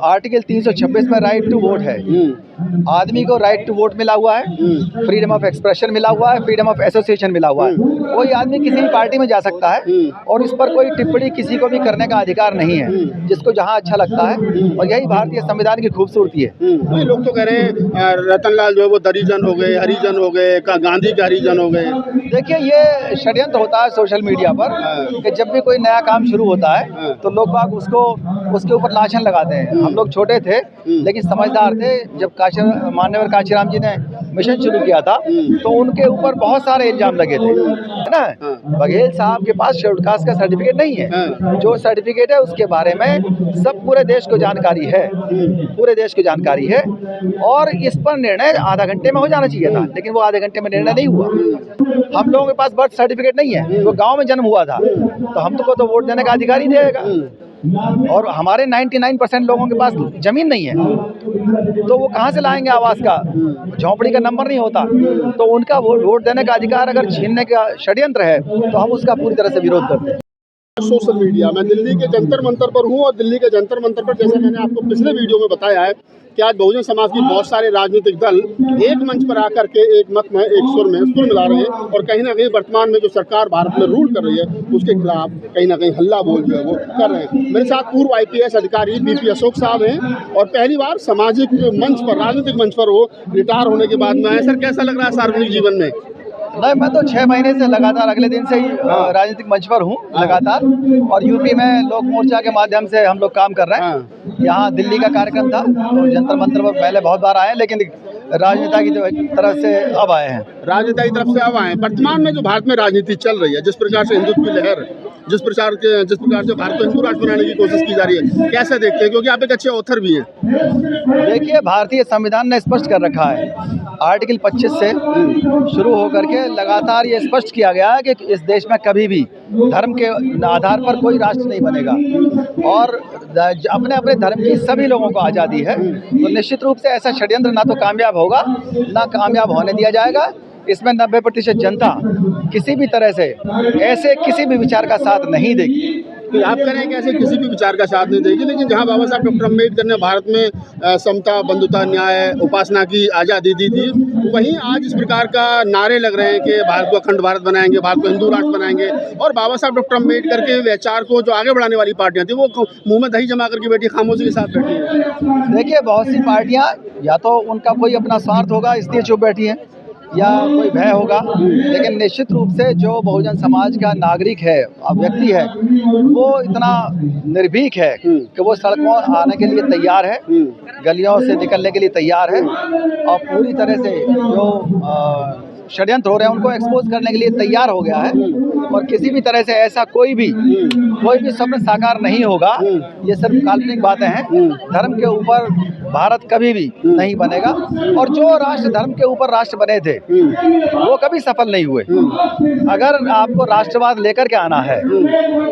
Article 326 में right to vote है। आदमी को राइट टू वोट मिला हुआ है, फ्रीडम ऑफ एक्सप्रेशन मिला हुआ है, फ्रीडम ऑफ एसोसिएशन मिला हुआ है। कोई आदमी किसी भी पार्टी में जा सकता है और इस पर कोई टिप्पणी किसी को भी करने का अधिकार नहीं है, जिसको जहां अच्छा लगता है। और यही भारतीय संविधान की खूबसूरती है। ये लोग तो कह रहे हैं रतनलाल जो है वो दरिजन हो गए, हरिजन हो गए, गांधी के हरिजन हो गए। देखिए, ये षड्यंत्र होता है सोशल मीडिया पर कि जब भी कोई नया काम शुरू होता है तो लोग बाग उसके ऊपर लाछन लगाते हैं। हम लोग छोटे थे लेकिन समझदार थे। जब माननीय कांशीराम जी ने मिशन शुरू किया था तो उनके ऊपर बहुत सारे इल्जाम लगे थे, है ना। बघेल साहब के पास शेड्यूल कास्ट का सर्टिफिकेट नहीं है। जो सर्टिफिकेट है उसके बारे में सब पूरे देश को जानकारी है, पूरे देश को जानकारी है। और इस पर निर्णय आधा घंटे में हो जाना चाहिए था, लेकिन वो आधे घंटे में निर्णय नहीं हुआ। हम लोगों के पास बर्थ सर्टिफिकेट नहीं है, वो गांव में जन्म हुआ था, तो हमको तो वोट देने का अधिकार ही देगा। और हमारे 99% लोगों के पास जमीन नहीं है, तो वो कहाँ से लाएंगे आवास का? झोंपड़ी का नंबर नहीं होता, तो उनका वोट देने का अधिकार अगर छीनने का षड्यंत्र है तो हम उसका पूरी तरह से विरोध करते हैं। सोशल मीडिया, मैं दिल्ली के जंतर मंतर पर हूँ और दिल्ली के जंतर मंतर पर जैसे मैंने आपको पिछले वीडियो में बताया है कि आज बहुजन समाज की बहुत सारे राजनीतिक दल एक मंच पर आकर के एक मत में, एक सुर मिला रहे हैं और कहीं ना कहीं वर्तमान में जो सरकार भारत में रूल कर रही है उसके खिलाफ कहीं ना कहीं हल्ला बोल जो है वो कर रहे हैं। मेरे साथ पूर्व IPS अधिकारी BP अशोक साहब हैं और पहली बार सामाजिक मंच पर, राजनीतिक मंच पर वो रिटायर होने के बाद में आए। सर, कैसा लग रहा है सार्वजनिक जीवन में? नहीं, मैं तो 6 महीने से लगातार अगले दिन से ही राजनीतिक मंच पर हूँ लगातार। और यूपी में लोक मोर्चा के माध्यम से हम लोग काम कर रहे हैं। यहाँ दिल्ली का कार्यक्रम था तो जंतर मंतर पर पहले बहुत बार आए, लेकिन राजनेता की तरफ से अब आए हैं। राजनेता की तरफ से अब आए हैं। वर्तमान में जो भारत में राजनीति चल रही है, जिस प्रकार से हिंदुत्व की लहर, जिस प्रकार से भारत को हिंदू राष्ट्र बनाने की कोशिश की जा रही है, कैसे देखते हैं? क्योंकि आप एक अच्छे ऑथर भी हैं। देखिए, भारतीय संविधान ने स्पष्ट कर रखा है, आर्टिकल 25 से शुरू होकर के लगातार ये स्पष्ट किया गया है कि इस देश में कभी भी धर्म के आधार पर कोई राष्ट्र नहीं बनेगा और अपने अपने धर्म की सभी लोगों को आज़ादी है। तो निश्चित रूप से ऐसा षड्यंत्र ना तो कामयाब होगा, ना कामयाब होने दिया जाएगा। इसमें 90% जनता किसी भी तरह से ऐसे किसी भी विचार का साथ नहीं देगी। तो आप कह रहे हैं कि ऐसे किसी भी विचार का साथ नहीं देगी, लेकिन जहां बाबा साहब डॉक्टर अम्बेडकर ने भारत में समता, बंधुता, न्याय, उपासना की आज़ादी दी थी, वहीं आज इस प्रकार का नारे लग रहे हैं कि भारत को अखंड भारत बनाएंगे, भारत को हिंदू राष्ट्र बनाएंगे। और बाबा साहब डॉक्टर अम्बेडकर के विचार को जो आगे बढ़ाने वाली पार्टियां थी वो मुंह में दही जमा करके बैठी, खामोशी के साथ बैठी है। देखिए, बहुत सी पार्टियां या तो उनका कोई अपना स्वार्थ होगा इसलिए चुप बैठी हैं, या कोई भय होगा, लेकिन निश्चित रूप से जो बहुजन समाज का नागरिक है, व्यक्ति है, वो इतना निर्भीक है कि वो सड़कों आने के लिए तैयार है, गलियों से निकलने के लिए तैयार है और पूरी तरह से जो षड्यंत्र हो रहे हैं उनको एक्सपोज करने के लिए तैयार हो गया है। और किसी भी तरह से ऐसा कोई भी स्वप्न साकार नहीं होगा। ये सिर्फ काल्पनिक बातें हैं। धर्म के ऊपर भारत कभी भी नहीं बनेगा और जो राष्ट्र धर्म के ऊपर राष्ट्र बने थे वो कभी सफल नहीं हुए। अगर आपको राष्ट्रवाद लेकर के आना है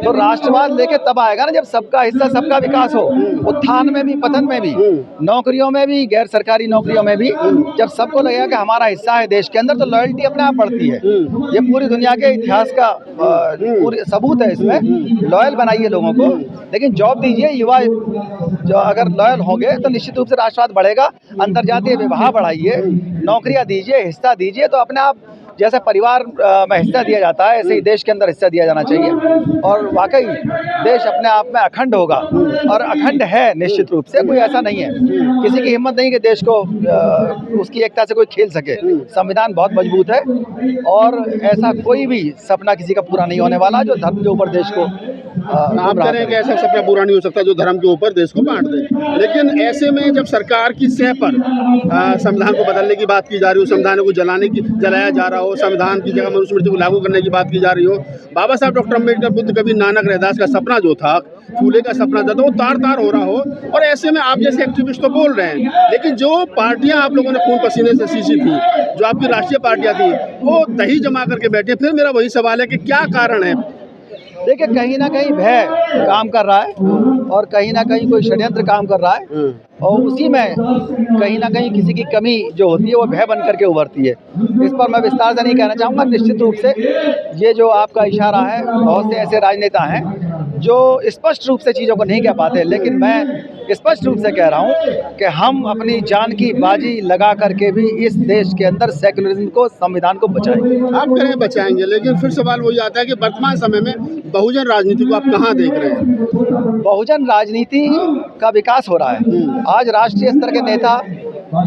तो राष्ट्रवाद लेके तब आएगा ना जब सबका हिस्सा, सबका विकास हो, उत्थान में भी, पतन में भी, नौकरियों में भी, गैर सरकारी नौकरियों में भी। जब सबको लगेगा कि हमारा हिस्सा है देश के अंदर, तो लॉयल्टी अपने आप बढ़ती है। ये पूरी दुनिया के इतिहास का पूरी सबूत है। इसमें लॉयल बनाइए लोगों को, लेकिन जॉब दीजिए। युवा जो अगर लॉयल होंगे तो निश्चित रूप से राष्ट्रवाद बढ़ेगा। अंतर्जातीय विवाह बढ़ाइए, नौकरियां दीजिए, हिस्सा दीजिए, तो अपने आप जैसे परिवार में हिस्सा दिया जाता है ऐसे ही देश के अंदर हिस्सा दिया जाना चाहिए। और वाकई देश अपने आप में अखंड होगा और अखंड है निश्चित रूप से। कोई ऐसा नहीं है, किसी की हिम्मत नहीं कि देश को उसकी एकता से कोई खेल सके। संविधान बहुत मजबूत है और ऐसा कोई भी सपना किसी का पूरा नहीं होने वाला जो धर्म के ऊपर देश को आप कह रहे हैं कि ऐसा सपना पूरा नहीं हो सकता जो धर्म के ऊपर देश को बांट दे। लेकिन ऐसे में जब सरकार की सह पर संविधान को बदलने की बात की जा रही हो, संविधान को जलाया जा रहा हो, संविधान की जगह मनुस्मृति को लागू करने की बात की जा रही हो, बाबा साहब डॉक्टर अम्बेडकर, बुद्ध कबीर, नानक, रैदास का सपना जो था, फूले का सपना था, तो वो तार तार हो रहा हो। और ऐसे में आप जैसे एक्टिविस्ट तो बोल रहे हैं, लेकिन जो पार्टियां आप लोगों ने खून पसीने से सींची थी, जो आपकी राष्ट्रीय पार्टियां थी, वो दही जमा करके बैठे। फिर मेरा वही सवाल है कि क्या कारण है? देखिए, कहीं ना कहीं भय काम कर रहा है और कहीं ना कहीं कोई षड्यंत्र काम कर रहा है, और उसी में कहीं ना कहीं किसी की कमी जो होती है वो भय बन करके उभरती है। इस पर मैं विस्तार से नहीं कहना चाहूँगा। निश्चित रूप से ये जो आपका इशारा है, बहुत से ऐसे राजनेता हैं जो स्पष्ट रूप से चीज़ों को नहीं कह पाते, लेकिन मैं स्पष्ट रूप से कह रहा हूँ कि हम अपनी जान की बाजी लगा करके भी इस देश के अंदर सेक्युलरिज्म को, संविधान को बचाएंगे। आप कह रहे हैं बचाएंगे, लेकिन फिर सवाल वही आता है कि वर्तमान समय में बहुजन राजनीति को आप कहाँ देख रहे हैं? बहुजन राजनीति का विकास हो रहा है। आज राष्ट्रीय स्तर के नेता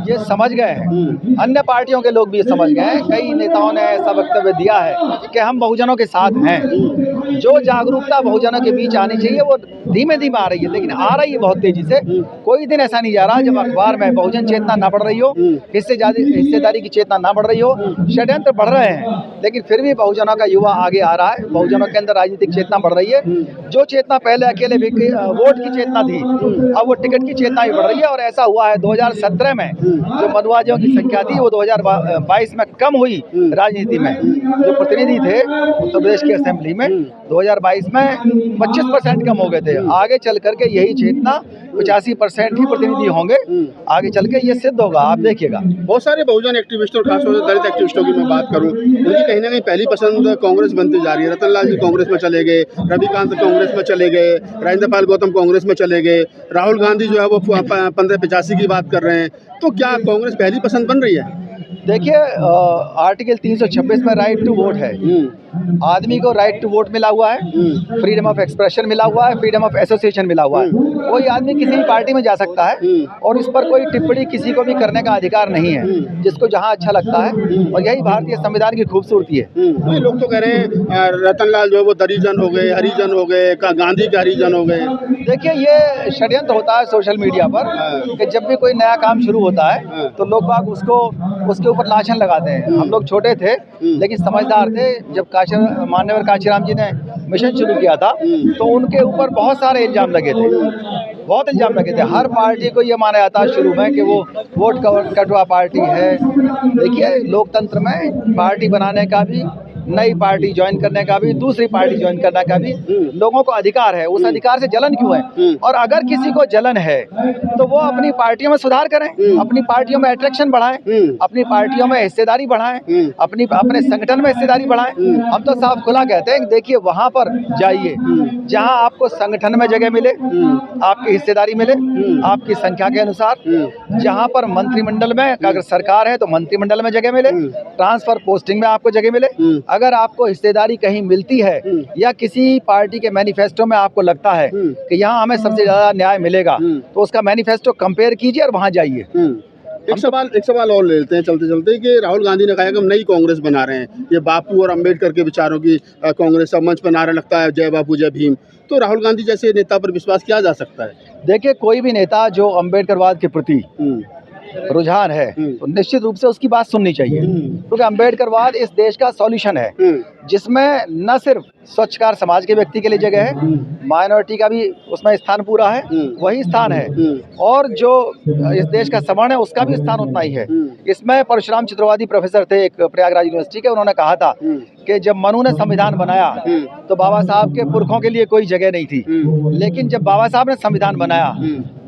ये समझ गए हैं, अन्य पार्टियों के लोग भी ये समझ गए हैं। कई नेताओं ने ऐसा वक्तव्य दिया है कि हम बहुजनों के साथ हैं। जो जागरूकता बहुजनों के बीच आनी चाहिए वो धीमे धीमे आ रही है, लेकिन आ रही है बहुत तेजी से। कोई दिन ऐसा नहीं जा रहा जब अखबार में बहुजन चेतना ना बढ़ रही हो, हिस्सेदारी की चेतना ना बढ़ रही हो। षड्यंत्र बढ़ रहे हैं, लेकिन फिर भी बहुजनों का युवा आगे आ रहा है, बहुजनों के अंदर राजनीतिक चेतना बढ़ रही है। जो चेतना पहले अकेले वोट की चेतना थी, अब वो टिकट की चेतना भी बढ़ रही है। और ऐसा हुआ है 2017 में जो मनुवादियों की संख्या थी वो 2022 में कम हुई राजनीति में। जो प्रतिनिधि थे उत्तर प्रदेश की असेंबली में 2022 में 25% कम हो गए थे। आगे चल करके यही चेतना 85% ही प्रतिनिधि होंगे। आगे चल के ये सिद्ध होगा, आप देखिएगा। बहुत सारे बहुजन एक्टिविस्टों और खासतौर से दलित एक्टिविस्टों की मैं बात करूं, उनकी कहीं ना कहीं पहली पसंद कांग्रेस बनती जा रही है। रतन लाल जी कांग्रेस में चले गए, रविकांत कांग्रेस में चले गए, राजेंद्र पाल गौतम कांग्रेस में चले गए, राहुल गांधी जो है वो 1585 की बात कर रहे हैं। तो क्या कांग्रेस पहली पसंद बन रही है? देखिए, आर्टिकल 326 में राइट टू वोट है। आदमी को राइट टू वोट मिला हुआ है, फ्रीडम ऑफ एक्सप्रेशन मिला हुआ है, फ्रीडम ऑफ एसोसिएशन मिला हुआ है। कोई आदमी किसी भी पार्टी में जा सकता है और इस पर कोई टिप्पणी किसी को भी करने का अधिकार नहीं है, जिसको जहां अच्छा लगता है। और यही भारतीय संविधान की खूबसूरती है। ये लोग तो कह रहे हैं रतन लाल जो है वो दरिजन हो गए, हरिजन हो गए, गांधी के हरिजन हो गए। देखिए, ये षड्यंत्र होता है सोशल मीडिया पर कि जब भी कोई नया काम शुरू होता है तो लोग बाग उसके ऊपर लाछन लगाते हैं। हम लोग छोटे थे लेकिन समझदार थे। जब मान्यवर काशीराम जी ने मिशन शुरू किया था तो उनके ऊपर बहुत सारे इल्जाम लगे थे, बहुत इल्जाम लगे थे। हर पार्टी को ये माना जाता है शुरू में कि वो वोट कटवा पार्टी है। देखिए, लोकतंत्र में पार्टी बनाने का भी, नई पार्टी ज्वाइन करने का भी, दूसरी पार्टी ज्वाइन करने का भी लोगों को अधिकार है। उस अधिकार से जलन क्यों है? और अगर किसी को जलन है तो वो अपनी पार्टियों में सुधार करें, अपनी पार्टियों में अट्रैक्शन बढ़ाएं, अपनी पार्टियों में हिस्सेदारी बढ़ाएं, अपने संगठन में हिस्सेदारी बढ़ाएं। हम तो साफ खुला कहते हैं, देखिए वहां पर जाइए जहां आपको संगठन में जगह मिले, आपकी हिस्सेदारी मिले आपकी संख्या के अनुसार। जहां पर मंत्रिमंडल में, अगर सरकार है तो मंत्रिमंडल में जगह मिले, ट्रांसफर पोस्टिंग में आपको जगह मिले। अगर आपको हिस्सेदारी कहीं मिलती है या किसी पार्टी के मैनिफेस्टो में आपको लगता है कि यहाँ हमें सबसे ज्यादा न्याय मिलेगा, तो उसका मैनिफेस्टो कंपेयर कीजिए और वहां जाइए। एक सवाल और ले लेते हैं चलते चलते कि राहुल गांधी ने कहा कि हम नई कांग्रेस बना रहे हैं। ये बापू और अंबेडकर के विचारों की कांग्रेस, सब मंच पर नारा लगता है जय बापू जय भीम। तो राहुल गांधी जैसे नेता पर विश्वास किया जा सकता है? देखिए, कोई भी नेता जो अंबेडकरवाद के प्रति रुझान है तो निश्चित रूप से उसकी बात सुननी चाहिए, क्योंकि अंबेडकरवाद इस देश का सॉल्यूशन है, जिसमें न सिर्फ स्वच्छकार समाज के व्यक्ति के लिए जगह है, माइनॉरिटी का भी उसमें स्थान पूरा है, वही स्थान है, और जो इस देश का सवर्ण है उसका भी स्थान उतना ही है। इसमें परशुराम चित्रवादी प्रोफेसर थे एक प्रयागराज यूनिवर्सिटी के, उन्होंने कहा था कि जब मनु ने संविधान बनाया तो बाबा साहब के पुरखों के लिए कोई जगह नहीं थी, लेकिन जब बाबा साहब ने संविधान बनाया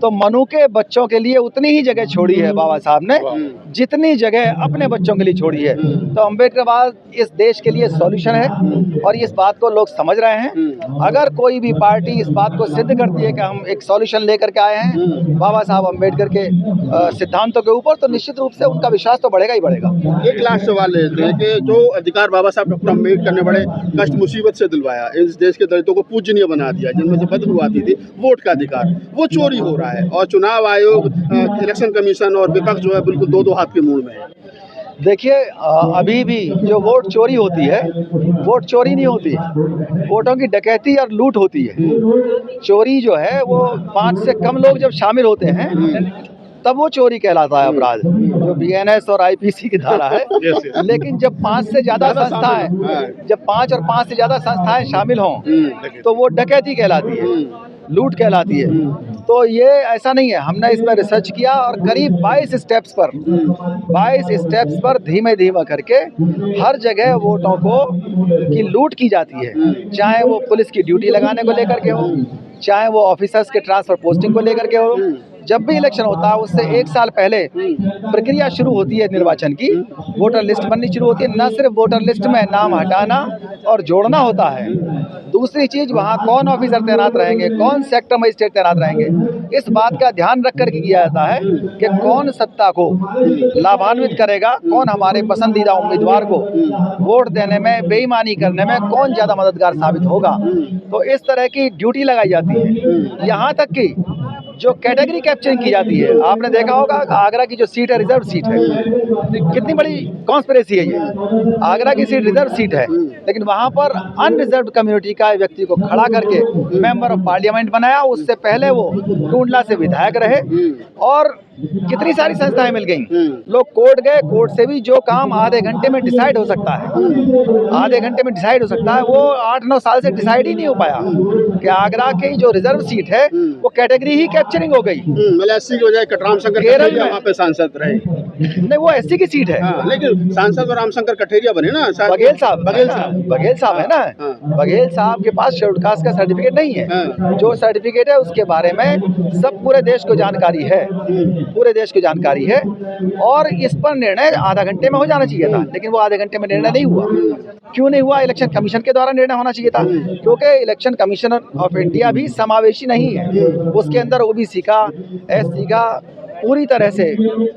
तो मनु के बच्चों के लिए उतनी ही जगह छोड़ी है बाबा साहब ने जितनी जगह अपने बच्चों के लिए छोड़ी है। तो अंबेडकरवाद इस देश के लिए सॉल्यूशन है और इस बात को लोग समझ रहे हैं। अगर कोई भी पार्टी इस बात को सिद्ध करती है कि हम एक सॉल्यूशन लेकर के आए हैं बाबा साहब अंबेडकर के सिद्धांतों के ऊपर, तो निश्चित रूप से उनका विश्वास तो बढ़ेगा ही बढ़ेगा। एक लास्ट सवाल लेते हैं कि जो अधिकार बाबा साहब डॉक्टर अम्बेडकर ने बड़े कष्ट मुसीबत से दिलवाया, इस देश के दलितों को पूजनीय बना दिया, जिनमें से बदबू आती थी वोट का अधिकार, वो चोरी हो रहा है और चुनाव आयोग, इलेक्शन कमीशन और विपक्ष जो है बिल्कुल दो हाथ के मूड में है। देखिए, अभी भी जो वोट चोरी होती है, वोट चोरी नहीं होती, वोटों की डकैती और लूट होती है। चोरी जो है वो 5 से कम लोग जब शामिल होते हैं तब वो चोरी कहलाता है अपराध, जो BNS और IPC की धारा है। लेकिन जब 5 से ज्यादा संस्थाएं, जब 5 और 5 से ज्यादा संस्थाएं शामिल हों तो वो डकैती कहलाती है, लूट कहलाती है। तो ये ऐसा नहीं है, हमने इसमें रिसर्च किया और करीब 22 स्टेप्स पर धीमे धीमे करके हर जगह वोटों को की लूट की जाती है, चाहे वो पुलिस की ड्यूटी लगाने को लेकर के हो, चाहे वो ऑफिसर्स के ट्रांसफर पोस्टिंग को लेकर के हो। जब भी इलेक्शन होता है उससे 1 साल पहले प्रक्रिया शुरू होती है निर्वाचन की, वोटर लिस्ट बननी शुरू होती है। न सिर्फ वोटर लिस्ट में नाम हटाना और जोड़ना होता है, दूसरी चीज़ वहाँ कौन ऑफिसर तैनात रहेंगे, कौन सेक्टर मजिस्ट्रेट तैनात रहेंगे, इस बात का ध्यान रख कर के किया जाता है कि कौन सत्ता को लाभान्वित करेगा, कौन हमारे पसंदीदा उम्मीदवार को वोट देने में, बेईमानी करने में कौन ज़्यादा मददगार साबित होगा। तो इस तरह की ड्यूटी लगाई जाती है। यहाँ तक कि जो कैटेगरी कैप्चरिंग की जाती है, आपने देखा होगा आगरा की जो सीट है रिजर्व सीट है, कितनी बड़ी कॉन्स्पिरेसी है ये। आगरा की सीट रिजर्व सीट है, लेकिन वहाँ पर अनरिजर्व कम्युनिटी का व्यक्ति को खड़ा करके मेंबर ऑफ पार्लियामेंट बनाया। उससे पहले वो टूंडला से विधायक रहे और कितनी सारी संस्थाएं मिल गई। लोग कोर्ट गए, कोर्ट से भी जो काम आधे घंटे में डिसाइड हो सकता है, आधे घंटे में डिसाइड हो सकता है, वो 8-9 साल से डिसाइड ही नहीं हो पाया कि आगरा की जो रिजर्व सीट है वो कैटेगरी ही कैप्चरिंग हो गई। मतलब एससी की बजाय रामशंकर कठेरिया वहाँ पे सांसद रहे। नहीं, वो एससी की सीट है। लेकिन सांसद तो रामशंकर कठेरिया बने ना, बघेल साहब है ना। बघेल साहब के पास शेड्यूल्ड कास्ट का सर्टिफिकेट नहीं है। जो सर्टिफिकेट है उसके बारे में सब पूरे देश को जानकारी है, पूरे देश की जानकारी है। और इस पर निर्णय आधा घंटे में हो जाना चाहिए था, लेकिन वो आधे घंटे में निर्णय नहीं हुआ। क्यों नहीं हुआ? इलेक्शन कमीशन के द्वारा निर्णय होना चाहिए था, क्योंकि इलेक्शन कमीशन ऑफ इंडिया भी समावेशी नहीं है। उसके अंदर ओबीसी का, एससी का पूरी तरह से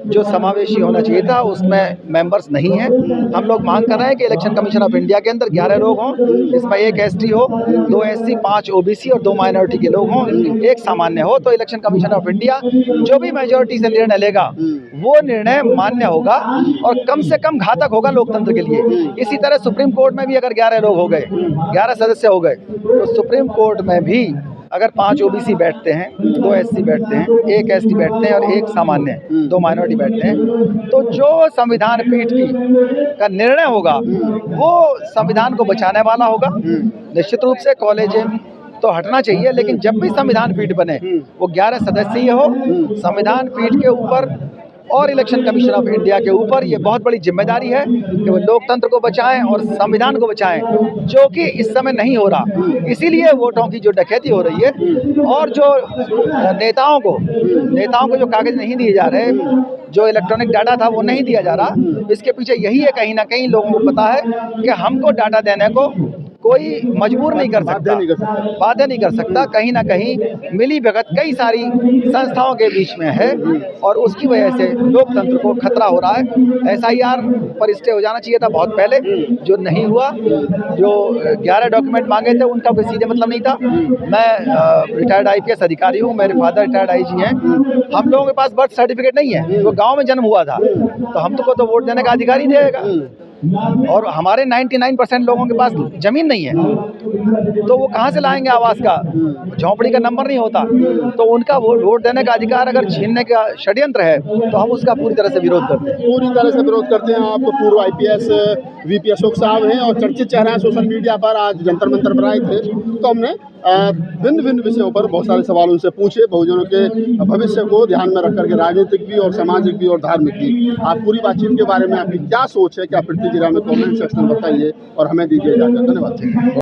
जो समावेशी होना चाहिए था उसमें मेंबर्स नहीं है। हम लोग मांग कर रहे हैं कि इलेक्शन कमीशन ऑफ इंडिया के अंदर 11 लोग हों, इसमें 1 एसटी हो, 2 एससी, 5 ओबीसी और 2 माइनॉरिटी के लोग हों, 1 सामान्य हो। तो इलेक्शन कमीशन ऑफ इंडिया जो भी मेजॉरिटी से निर्णय लेगा वो निर्णय मान्य होगा और कम से कम घातक होगा लोकतंत्र के लिए। इसी तरह सुप्रीम कोर्ट में भी अगर 11 लोग हो गए, 11 सदस्य हो गए, तो सुप्रीम कोर्ट में भी अगर 5 ओबीसी बैठते हैं, 2 एससी बैठते हैं, 1 एसटी बैठते हैं और 1 सामान्य, 2 माइनॉरिटी बैठते हैं, तो जो संविधान पीठ का निर्णय होगा वो संविधान को बचाने वाला होगा। निश्चित रूप से कॉलेज तो हटना चाहिए, लेकिन जब भी संविधान पीठ बने वो 11 सदस्यीय हो। संविधान पीठ के ऊपर और इलेक्शन कमीशन ऑफ इंडिया के ऊपर ये बहुत बड़ी जिम्मेदारी है कि वो लोकतंत्र को बचाएं और संविधान को बचाएं, जो कि इस समय नहीं हो रहा। इसीलिए वोटों की जो डकैती हो रही है और जो नेताओं को जो कागज नहीं दिए जा रहे, जो इलेक्ट्रॉनिक डाटा था वो नहीं दिया जा रहा, इसके पीछे यही है। कहीं ना कहीं लोगों को पता है कि हमको डाटा देने को कोई मजबूर नहीं कर सकता, बाध्य नहीं कर सकता। कहीं ना कहीं मिली भगत कई सारी संस्थाओं के बीच में है और उसकी वजह से लोकतंत्र को खतरा हो रहा है। एसआईआर पर स्टे हो जाना चाहिए था बहुत पहले, जो नहीं हुआ। जो 11 डॉक्यूमेंट मांगे थे उनका कोई सीधे मतलब नहीं था। मैं रिटायर्ड आईपीएस अधिकारी हूँ, मेरे फादर रिटायर्ड आईजी हैं। हम लोगों के पास बर्थ सर्टिफिकेट नहीं है, वो गाँव में जन्म हुआ था, तो हम तो वोट देने का अधिकार ही देगा। और हमारे 99% लोगों के पास जमीन नहीं है, तो वो कहाँ से लाएंगे आवास का? झोंपड़ी का नंबर नहीं होता, तो उनका वोट देने का अधिकार अगर छीनने का षड्यंत्र है तो हम उसका पूरी तरह से विरोध करते हैं। पूरी तरह से विरोध करते हैं। आप पूर्व आईपीएस वीपी अशोक साहब हैं और चर्चित चेहरा हैं सोशल मीडिया पर। आज जंतर मंतर पर आए थे तो हमने भिन्न भिन्न विषयों पर बहुत सारे सवाल उनसे पूछे, बहुजनों के भविष्य को ध्यान में रख करके, राजनीतिक भी और सामाजिक भी और धार्मिक भी। आप पूरी बातचीत के बारे में आपकी क्या सोच है, क्या प्रतिक्रिया में कमेंट सेक्शन में बताइए और हमें दीजिए इजाज़त। धन्यवाद।